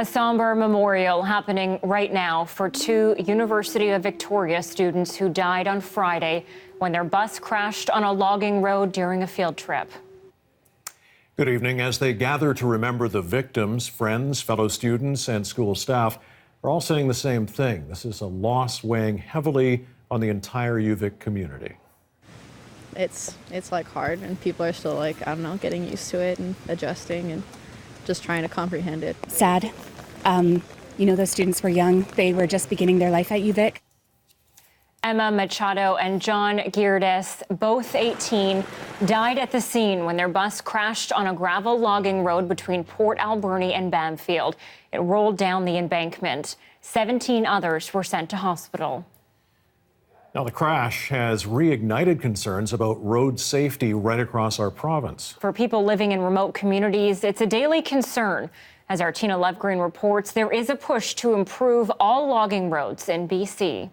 A somber memorial happening right now for two University of Victoria students who died on Friday when their bus crashed on a logging road during a field trip. Good evening. As they gather to remember the victims, friends, fellow students, and school staff are all saying the same thing. This is a loss weighing heavily on the entire UVic community. It's like hard, and people are still like, I don't know, getting used to it and adjusting and just trying to comprehend it. Sad. Those students were young. They were just beginning their life at UVic. Emma Machado and John Geardes, both 18, died at the scene when their bus crashed on a gravel logging road between Port Alberni and Bamfield. It rolled down the embankment. 17 others were sent to hospital. Now, the crash has reignited concerns about road safety right across our province. For people living in remote communities, it's a daily concern. As our Tina Lovgreen reports, there is a push to improve all logging roads in BC.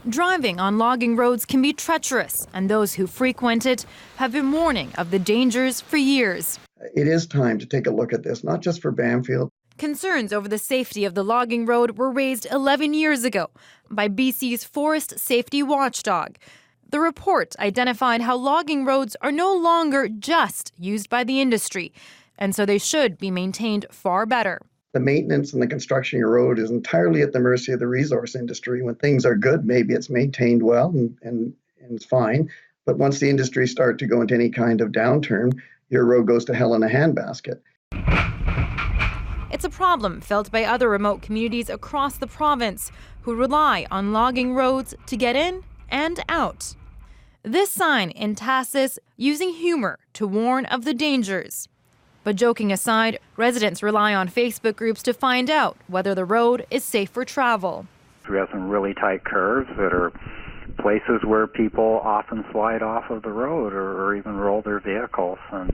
Driving on logging roads can be treacherous, and those who frequent it have been warning of the dangers for years. It is time to take a look at this, not just for Bamfield. Concerns over the safety of the logging road were raised 11 years ago by BC's Forest Safety Watchdog. The report identified how logging roads are no longer just used by the industry, and so they should be maintained far better. The maintenance and the construction of your road is entirely at the mercy of the resource industry. When things are good, maybe it's maintained well and it's fine. But once the industry starts to go into any kind of downturn, your road goes to hell in a handbasket. It's a problem felt by other remote communities across the province who rely on logging roads to get in and out. This sign in Tahsis using humor to warn of the dangers. But joking aside, residents rely on Facebook groups to find out whether the road is safe for travel. We have some really tight curves that are places where people often slide off of the road or even roll their vehicles, and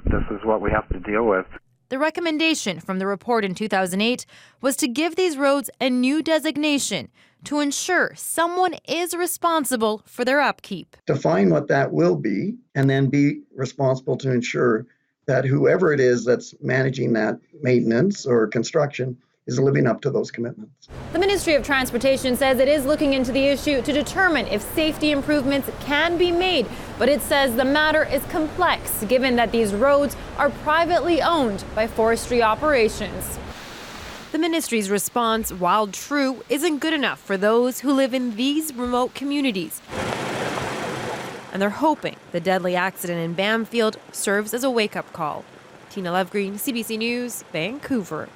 this is what we have to deal with. The recommendation from the report in 2008 was to give these roads a new designation to ensure someone is responsible for their upkeep. Define what that will be, and then be responsible to ensure that whoever it is that's managing that maintenance or construction is living up to those commitments. The Ministry of Transportation says it is looking into the issue to determine if safety improvements can be made, but it says the matter is complex given that these roads are privately owned by forestry operations. The ministry's response, while true, isn't good enough for those who live in these remote communities. And they're hoping the deadly accident in Bamfield serves as a wake-up call. Tina Lovgreen, CBC News, Vancouver.